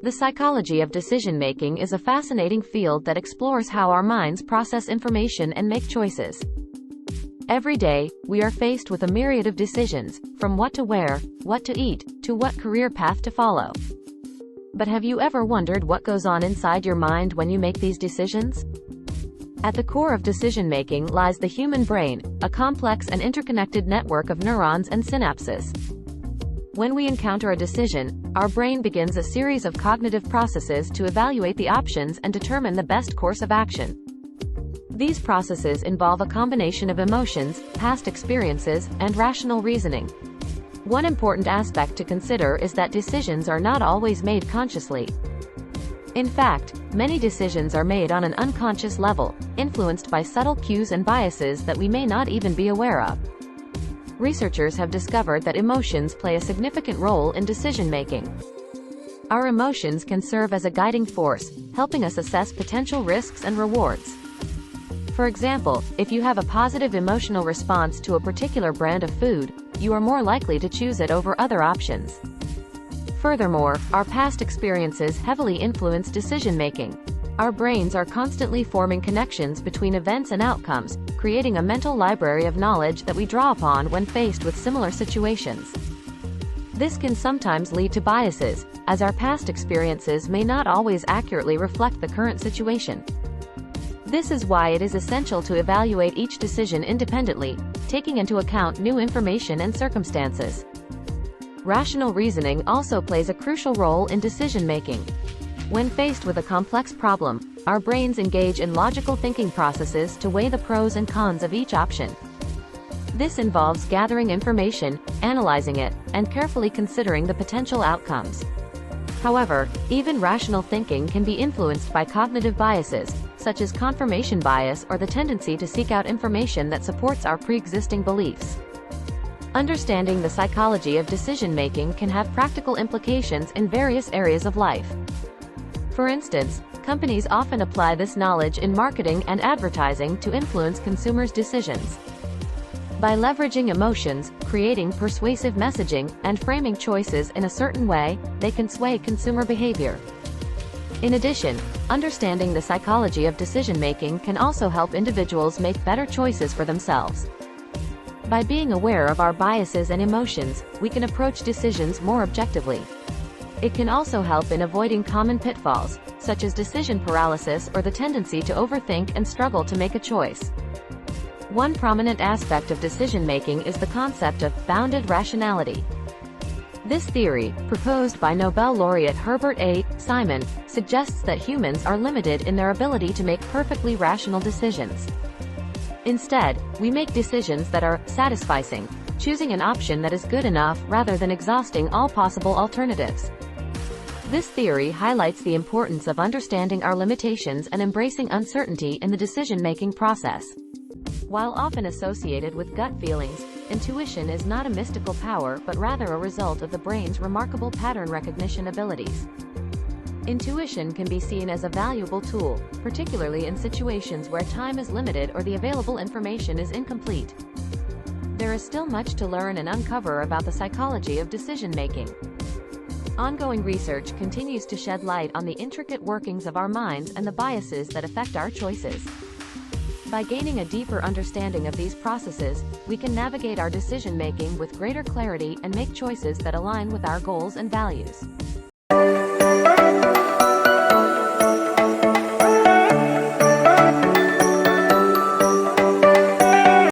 The psychology of decision-making is a fascinating field that explores how our minds process information and make choices. Every day, we are faced with a myriad of decisions, from what to wear, what to eat, to what career path to follow. But have you ever wondered what goes on inside your mind when you make these decisions? At the core of decision-making lies the human brain, a complex and interconnected network of neurons and synapses. When we encounter a decision, our brain begins a series of cognitive processes to evaluate the options and determine the best course of action. These processes involve a combination of emotions, past experiences, and rational reasoning. One important aspect to consider is that decisions are not always made consciously. In fact, many decisions are made on an unconscious level, influenced by subtle cues and biases that we may not even be aware of. Researchers have discovered that emotions play a significant role in decision-making. Our emotions can serve as a guiding force, helping us assess potential risks and rewards. For example, if you have a positive emotional response to a particular brand of food, you are more likely to choose it over other options. Furthermore, our past experiences heavily influence decision-making. Our brains are constantly forming connections between events and outcomes, creating a mental library of knowledge that we draw upon when faced with similar situations. This can sometimes lead to biases, as our past experiences may not always accurately reflect the current situation. This is why it is essential to evaluate each decision independently, taking into account new information and circumstances. Rational reasoning also plays a crucial role in decision-making. When faced with a complex problem, our brains engage in logical thinking processes to weigh the pros and cons of each option. This involves gathering information, analyzing it, and carefully considering the potential outcomes. However, even rational thinking can be influenced by cognitive biases, such as confirmation bias or the tendency to seek out information that supports our pre-existing beliefs. Understanding the psychology of decision-making can have practical implications in various areas of life. For instance, companies often apply this knowledge in marketing and advertising to influence consumers' decisions. By leveraging emotions, creating persuasive messaging, and framing choices in a certain way, they can sway consumer behavior. In addition, understanding the psychology of decision-making can also help individuals make better choices for themselves. By being aware of our biases and emotions, we can approach decisions more objectively. It can also help in avoiding common pitfalls, such as decision paralysis or the tendency to overthink and struggle to make a choice. One prominent aspect of decision-making is the concept of bounded rationality. This theory, proposed by Nobel laureate Herbert A. Simon, suggests that humans are limited in their ability to make perfectly rational decisions. Instead, we make decisions that are satisficing, choosing an option that is good enough rather than exhausting all possible alternatives. This theory highlights the importance of understanding our limitations and embracing uncertainty in the decision-making process. While often associated with gut feelings, intuition is not a mystical power but rather a result of the brain's remarkable pattern recognition abilities. Intuition can be seen as a valuable tool, particularly in situations where time is limited or the available information is incomplete. There is still much to learn and uncover about the psychology of decision-making. Ongoing research continues to shed light on the intricate workings of our minds and the biases that affect our choices. By gaining a deeper understanding of these processes, we can navigate our decision-making with greater clarity and make choices that align with our goals and values.